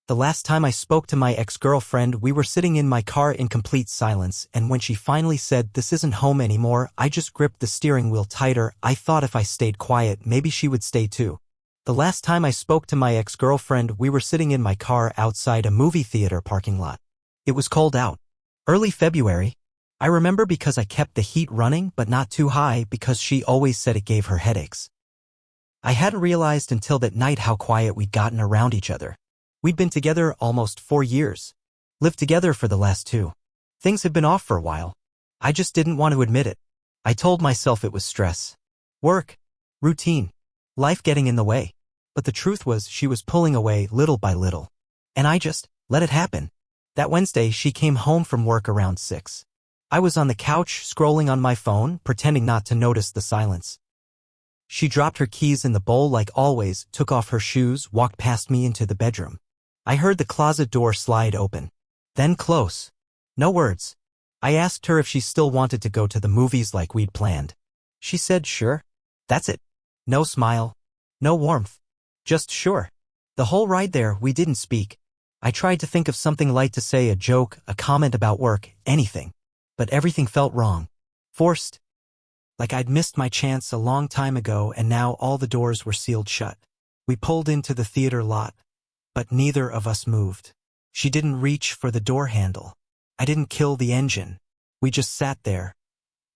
The last time I spoke to my ex-girlfriend, we were sitting in my car in complete silence, and when she finally said, "This isn't home anymore," I just gripped the steering wheel tighter. I thought if I stayed quiet, maybe she would stay too. The last time I spoke to my ex-girlfriend, we were sitting in my car outside a movie theater parking lot. It was cold out. Early February. I remember because I kept the heat running, but not too high because she always said it gave her headaches. I hadn't realized until that night how quiet we'd gotten around each other. We'd been together almost 4 years. Lived together for the last 2. Things had been off for a while. I just didn't want to admit it. I told myself it was stress. Work. Routine. Life getting in the way. But the truth was she was pulling away little by little. And I just let it happen. That Wednesday she came home from work around 6. I was on the couch scrolling on my phone, pretending not to notice the silence. She dropped her keys in the bowl like always, took off her shoes, walked past me into the bedroom. I heard the closet door slide open. Then close. No words. I asked her if she still wanted to go to the movies like we'd planned. She said sure. That's it. No smile. No warmth. Just sure. The whole ride there, we didn't speak. I tried to think of something light to say, a joke, a comment about work, anything. But everything felt wrong. Forced. Like I'd missed my chance a long time ago and now all the doors were sealed shut. We pulled into the theater lot. But neither of us moved. She didn't reach for the door handle. I didn't kill the engine. We just sat there.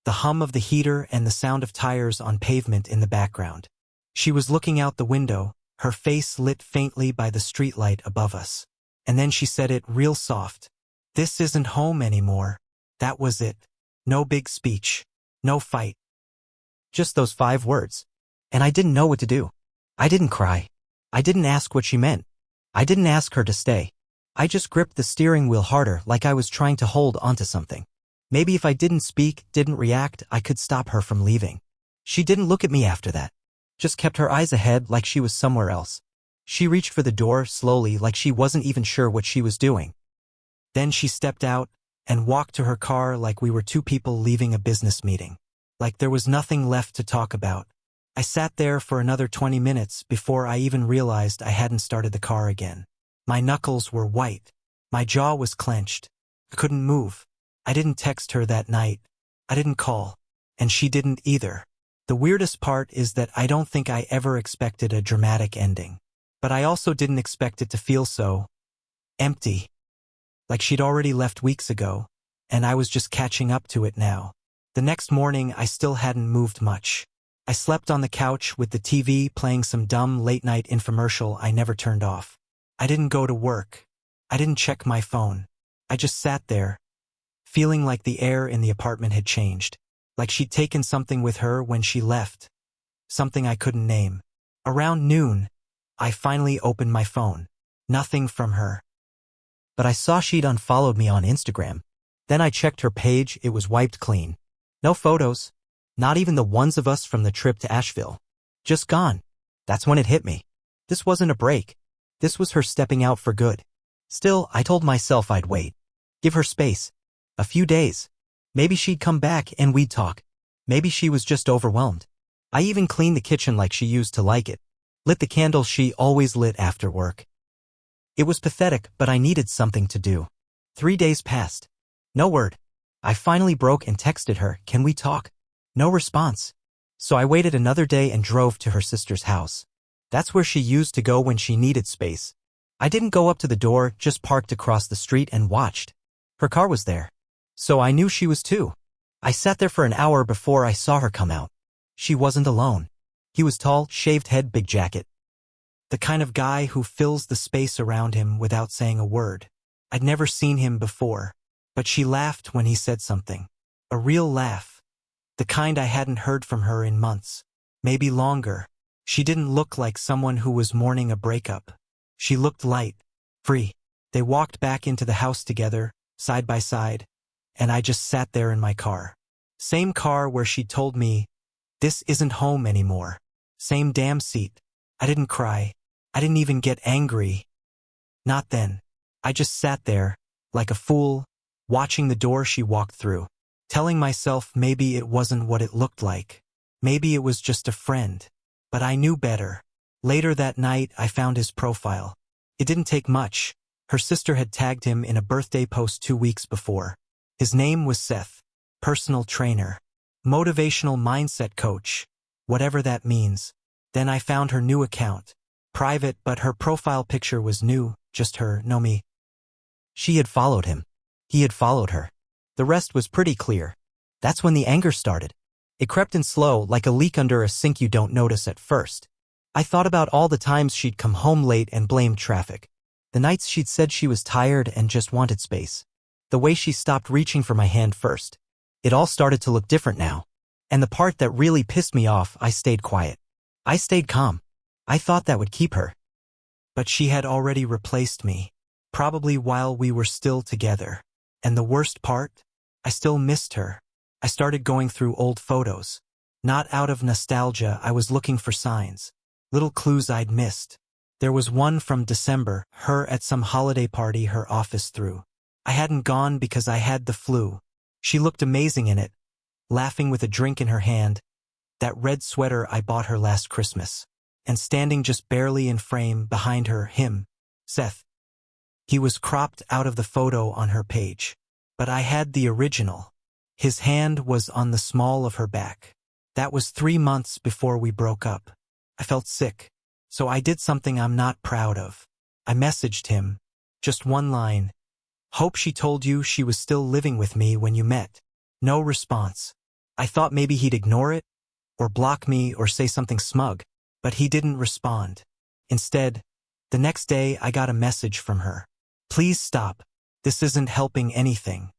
The hum of the heater and the sound of tires on pavement in the background. She was looking out the window, her face lit faintly by the streetlight above us. And then she said it real soft. "This isn't home anymore." That was it. No big speech. No fight. Just those 5 words. And I didn't know what to do. I didn't cry. I didn't ask what she meant. I didn't ask her to stay. I just gripped the steering wheel harder like I was trying to hold onto something. Maybe if I didn't speak, didn't react, I could stop her from leaving. She didn't look at me after that. Just kept her eyes ahead like she was somewhere else. She reached for the door slowly like she wasn't even sure what she was doing. Then she stepped out and walked to her car like we were 2 people leaving a business meeting. Like there was nothing left to talk about. I sat there for another 20 minutes before I even realized I hadn't started the car again. My knuckles were white. My jaw was clenched. I couldn't move. I didn't text her that night. I didn't call. And she didn't either. The weirdest part is that I don't think I ever expected a dramatic ending. But I also didn't expect it to feel so empty. Like she'd already left weeks ago, and I was just catching up to it now. The next morning I still hadn't moved much. I slept on the couch with the TV playing some dumb late-night infomercial I never turned off. I didn't go to work. I didn't check my phone. I just sat there, feeling like the air in the apartment had changed. Like she'd taken something with her when she left. Something I couldn't name. Around noon, I finally opened my phone. Nothing from her. But I saw she'd unfollowed me on Instagram. Then I checked her page, it was wiped clean. No photos. Not even the ones of us from the trip to Asheville. Just gone. That's when it hit me. This wasn't a break. This was her stepping out for good. Still, I told myself I'd wait. Give her space. A few days. Maybe she'd come back and we'd talk. Maybe she was just overwhelmed. I even cleaned the kitchen like she used to like it. Lit the candle she always lit after work. It was pathetic, but I needed something to do. 3 days passed. No word. I finally broke and texted her, "Can we talk?" No response. So I waited another day and drove to her sister's house. That's where she used to go when she needed space. I didn't go up to the door, just parked across the street and watched. Her car was there. So I knew she was too. I sat there for an hour before I saw her come out. She wasn't alone. He was tall, shaved head, big jacket. The kind of guy who fills the space around him without saying a word. I'd never seen him before. But she laughed when he said something. A real laugh. The kind I hadn't heard from her in months. Maybe longer. She didn't look like someone who was mourning a breakup. She looked light. Free. They walked back into the house together, side by side, and I just sat there in my car. Same car where she told me, "This isn't home anymore." Same damn seat. I didn't cry. I didn't even get angry. Not then. I just sat there, like a fool, watching the door she walked through. Telling myself maybe it wasn't what it looked like. Maybe it was just a friend. But I knew better. Later that night, I found his profile. It didn't take much. Her sister had tagged him in a birthday post 2 weeks before. His name was Seth. Personal trainer. Motivational mindset coach. Whatever that means. Then I found her new account. Private, but her profile picture was new, just her, no me. She had followed him. He had followed her. The rest was pretty clear. That's when the anger started. It crept in slow, like a leak under a sink you don't notice at first. I thought about all the times she'd come home late and blamed traffic. The nights she'd said she was tired and just wanted space. The way she stopped reaching for my hand first. It all started to look different now. And the part that really pissed me off, I stayed quiet. I stayed calm. I thought that would keep her. But she had already replaced me. Probably while we were still together. And the worst part? I still missed her. I started going through old photos. Not out of nostalgia, I was looking for signs. Little clues I'd missed. There was one from December, her at some holiday party her office threw. I hadn't gone because I had the flu. She looked amazing in it, laughing with a drink in her hand, that red sweater I bought her last Christmas, and standing just barely in frame behind her, him, Seth. He was cropped out of the photo on her page. But I had the original. His hand was on the small of her back. That was 3 months before we broke up. I felt sick. So I did something I'm not proud of. I messaged him. Just one line. Hope she told you she was still living with me when you met. No response. I thought maybe he'd ignore it, or block me, or say something smug. But he didn't respond. Instead, the next day I got a message from her. Please stop. This isn't helping anything.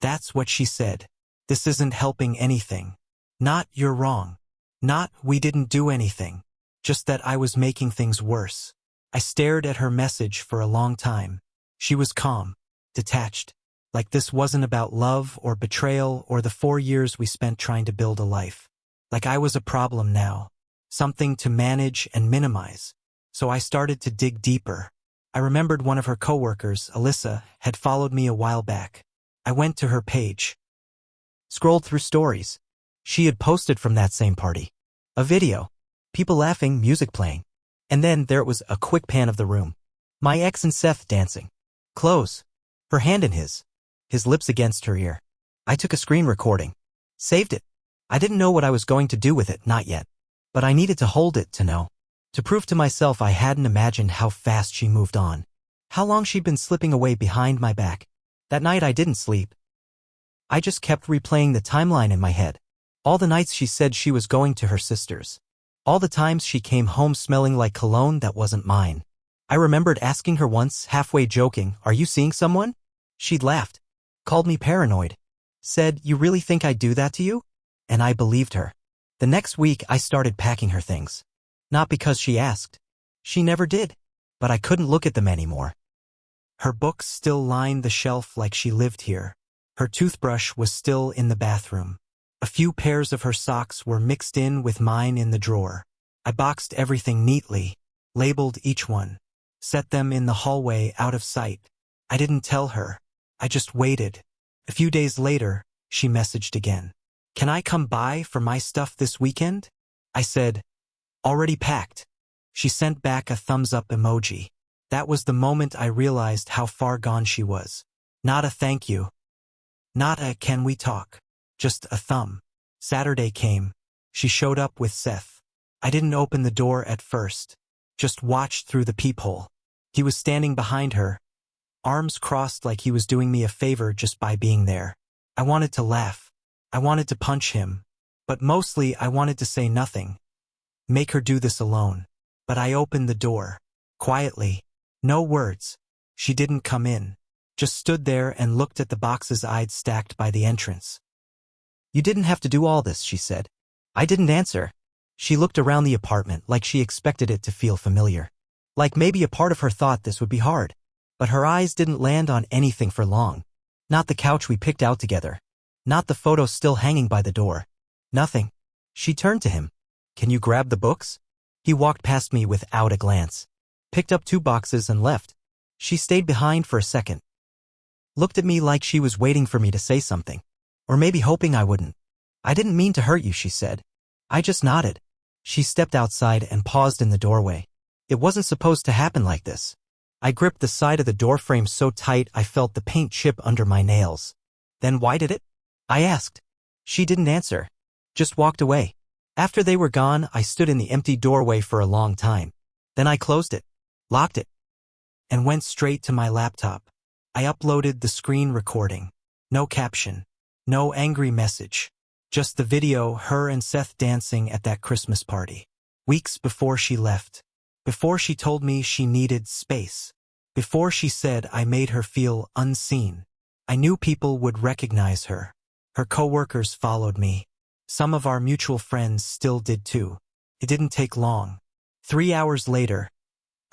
That's what she said. This isn't helping anything. Not you're wrong. Not we didn't do anything. Just that I was making things worse. I stared at her message for a long time. She was calm, detached, like this wasn't about love or betrayal or the 4 years we spent trying to build a life. Like I was a problem now, something to manage and minimize. So I started to dig deeper. I remembered one of her coworkers, Alyssa, had followed me a while back. I went to her page. Scrolled through stories. She had posted from that same party. A video. People laughing, music playing. And then there it was, a quick pan of the room. My ex and Seth dancing. Close. Her hand in his. His lips against her ear. I took a screen recording. Saved it. I didn't know what I was going to do with it, not yet. But I needed to hold it to know. To prove to myself I hadn't imagined how fast she moved on. How long she'd been slipping away behind my back. That night I didn't sleep. I just kept replaying the timeline in my head. All the nights she said she was going to her sister's. All the times she came home smelling like cologne that wasn't mine. I remembered asking her once, halfway joking, "Are you seeing someone?" She'd laughed. Called me paranoid. Said, "You really think I'd do that to you?" And I believed her. The next week I started packing her things. Not because she asked. She never did. But I couldn't look at them anymore. Her books still lined the shelf like she lived here. Her toothbrush was still in the bathroom. A few pairs of her socks were mixed in with mine in the drawer. I boxed everything neatly, labeled each one, set them in the hallway out of sight. I didn't tell her. I just waited. A few days later, she messaged again. "Can I come by for my stuff this weekend?" I said, "Already packed." She sent back a thumbs up emoji. That was the moment I realized how far gone she was. Not a thank you. Not a can we talk. Just a thumb. Saturday came. She showed up with Seth. I didn't open the door at first. Just watched through the peephole. He was standing behind her, arms crossed like he was doing me a favor just by being there. I wanted to laugh. I wanted to punch him. But mostly I wanted to say nothing. Make her do this alone. But I opened the door. Quietly. No words. She didn't come in. Just stood there and looked at the boxes I'd stacked by the entrance. "You didn't have to do all this," she said. I didn't answer. She looked around the apartment like she expected it to feel familiar. Like maybe a part of her thought this would be hard. But her eyes didn't land on anything for long. Not the couch we picked out together. Not the photo still hanging by the door. Nothing. She turned to him. "Can you grab the books?" He walked past me without a glance. Picked up 2 boxes and left. She stayed behind for a second. Looked at me like she was waiting for me to say something. Or maybe hoping I wouldn't. "I didn't mean to hurt you," she said. I just nodded. She stepped outside and paused in the doorway. It wasn't supposed to happen like this. I gripped the side of the doorframe so tight I felt the paint chip under my nails. Then why did it? I asked. She didn't answer. Just walked away. After they were gone, I stood in the empty doorway for a long time. Then I closed it, locked it, and went straight to my laptop. I uploaded the screen recording. No caption. No angry message. Just the video, her and Seth dancing at that Christmas party. Weeks before she left. Before she told me she needed space. Before she said I made her feel unseen. I knew people would recognize her. Her coworkers followed me. Some of our mutual friends still did too. It didn't take long. 3 hours later,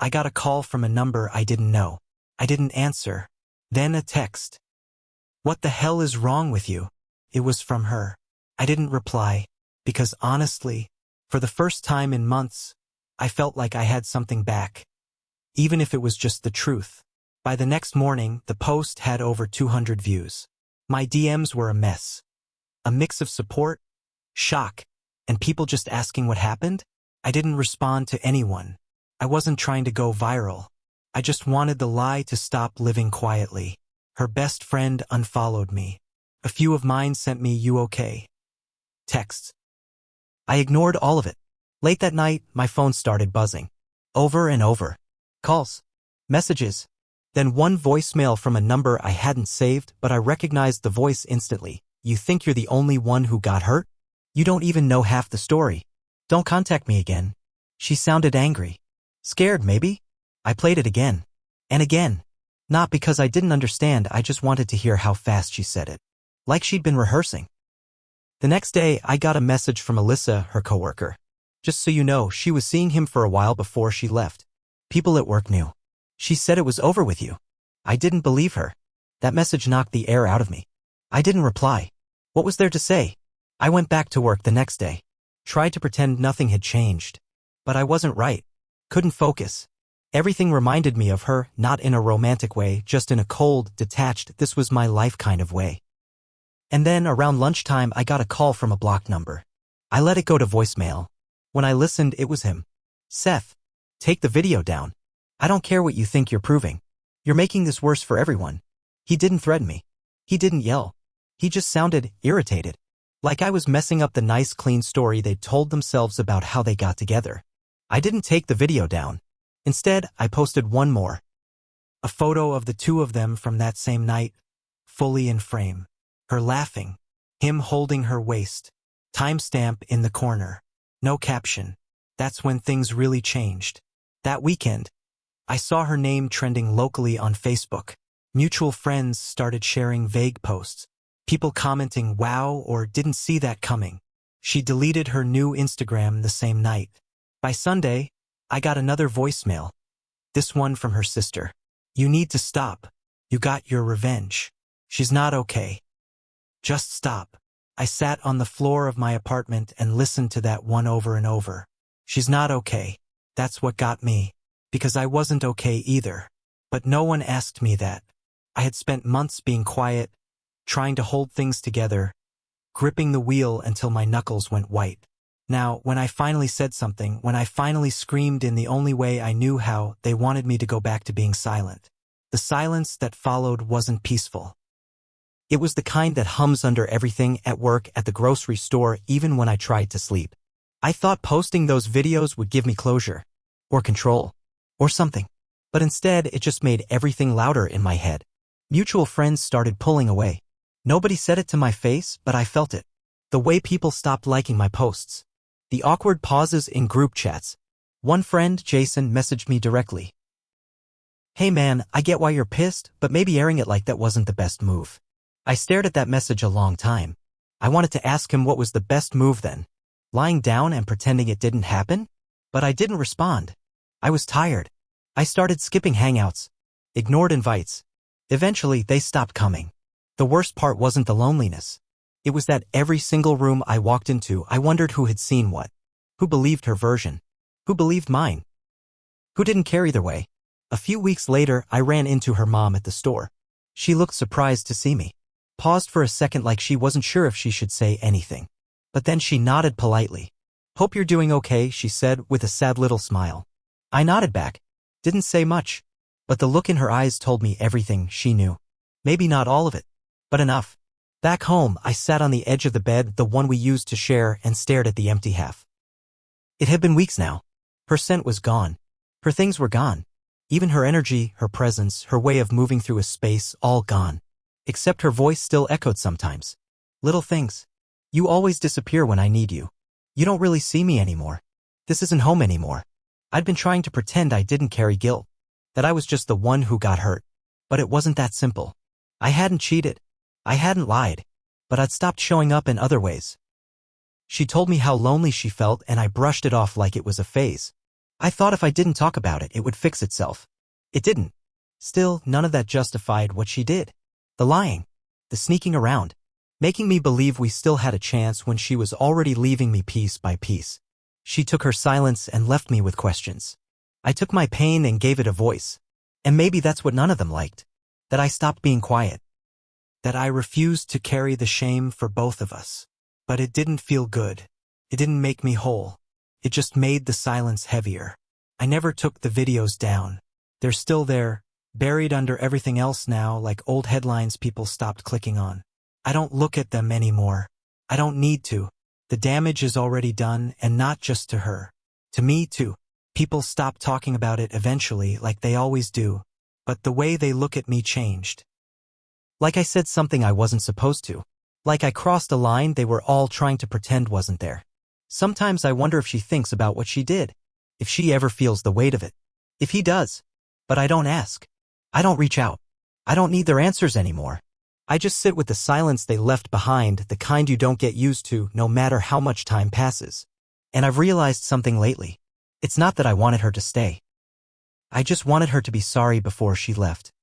I got a call from a number I didn't know. I didn't answer. Then a text. "What the hell is wrong with you?" It was from her. I didn't reply, because honestly, for the first time in months, I felt like I had something back. Even if it was just the truth. By the next morning, the post had over 200 views. My DMs were a mess. A mix of support, shock, and people just asking what happened. I didn't respond to anyone. I wasn't trying to go viral. I just wanted the lie to stop living quietly. Her best friend unfollowed me. A few of mine sent me "You okay?" texts. I ignored all of it. Late that night, my phone started buzzing. Over and over. Calls. Messages. Then one voicemail from a number I hadn't saved, but I recognized the voice instantly. "You think you're the only one who got hurt? You don't even know half the story. Don't contact me again." She sounded angry. Scared, maybe? I played it again. And again. Not because I didn't understand, I just wanted to hear how fast she said it. Like she'd been rehearsing. The next day, I got a message from Alyssa, her coworker. "Just so you know, she was seeing him for a while before she left. People at work knew. She said it was over with you." I didn't believe her. That message knocked the air out of me. I didn't reply. What was there to say? I went back to work the next day. Tried to pretend nothing had changed. But I wasn't right. Couldn't focus. Everything reminded me of her, not in a romantic way, just in a cold, detached, this was my life kind of way. And then, around lunchtime, I got a call from a blocked number. I let it go to voicemail. When I listened, it was him. "Seth, take the video down. I don't care what you think you're proving. You're making this worse for everyone." He didn't threaten me. He didn't yell. He just sounded irritated. Like I was messing up the nice, clean story they'd told themselves about how they got together. I didn't take the video down. Instead, I posted one more. A photo of the two of them from that same night, fully in frame. Her laughing. Him holding her waist. Timestamp in the corner. No caption. That's when things really changed. That weekend, I saw her name trending locally on Facebook. Mutual friends started sharing vague posts. People commenting "wow" or "didn't see that coming." She deleted her new Instagram the same night. By Sunday, I got another voicemail. This one from her sister. "You need to stop. You got your revenge. She's not okay. Just stop." I sat on the floor of my apartment and listened to that one over and over. She's not okay. That's what got me. Because I wasn't okay either. But no one asked me that. I had spent months being quiet, trying to hold things together, gripping the wheel until my knuckles went white. Now, when I finally said something, when I finally screamed in the only way I knew how, they wanted me to go back to being silent. The silence that followed wasn't peaceful. It was the kind that hums under everything, at work, at the grocery store, even when I tried to sleep. I thought posting those videos would give me closure, or control, or something. But instead, it just made everything louder in my head. Mutual friends started pulling away. Nobody said it to my face, but I felt it. The way people stopped liking my posts. The awkward pauses in group chats. One friend, Jason, messaged me directly. "Hey man, I get why you're pissed, but maybe airing it like that wasn't the best move." I stared at that message a long time. I wanted to ask him what was the best move then. Lying down and pretending it didn't happen? But I didn't respond. I was tired. I started skipping hangouts. Ignored invites. Eventually, they stopped coming. The worst part wasn't the loneliness. It was that every single room I walked into, I wondered who had seen what. Who believed her version? Who believed mine? Who didn't care either way? A few weeks later, I ran into her mom at the store. She looked surprised to see me. Paused for a second like she wasn't sure if she should say anything. But then she nodded politely. "Hope you're doing okay," she said with a sad little smile. I nodded back. Didn't say much. but the look in her eyes told me everything she knew. Maybe not all of it, but enough. Back home, I sat on the edge of the bed, the one we used to share, and stared at the empty half. It had been weeks now. Her scent was gone. Her things were gone. Even her energy, her presence, her way of moving through a space, all gone. Except her voice still echoed sometimes. Little things. You always disappear when I need you. You don't really see me anymore. This isn't home anymore. I'd been trying to pretend I didn't carry guilt, that I was just the one who got hurt. But it wasn't that simple. I hadn't cheated. I hadn't lied. But I'd stopped showing up in other ways. She told me how lonely she felt, and I brushed it off like it was a phase. I thought if I didn't talk about it, it would fix itself. It didn't. Still, none of that justified what she did. The lying. The sneaking around. Making me believe we still had a chance when she was already leaving me piece by piece. She took her silence and left me with questions. I took my pain and gave it a voice. And maybe that's what none of them liked. That I stopped being quiet. That I refused to carry the shame for both of us. But it didn't feel good. It didn't make me whole. It just made the silence heavier. I never took the videos down. They're still there, buried under everything else now, like old headlines people stopped clicking on. I don't look at them anymore. I don't need to. The damage is already done, and not just to her. To me, too. People stopped talking about it eventually, like they always do. But the way they look at me changed. Like I said something I wasn't supposed to. Like I crossed a line they were all trying to pretend wasn't there. Sometimes I wonder if she thinks about what she did. If she ever feels the weight of it. If he does. But I don't ask. I don't reach out. I don't need their answers anymore. I just sit with the silence they left behind, the kind you don't get used to no matter how much time passes. And I've realized something lately. It's not that I wanted her to stay. I just wanted her to be sorry before she left.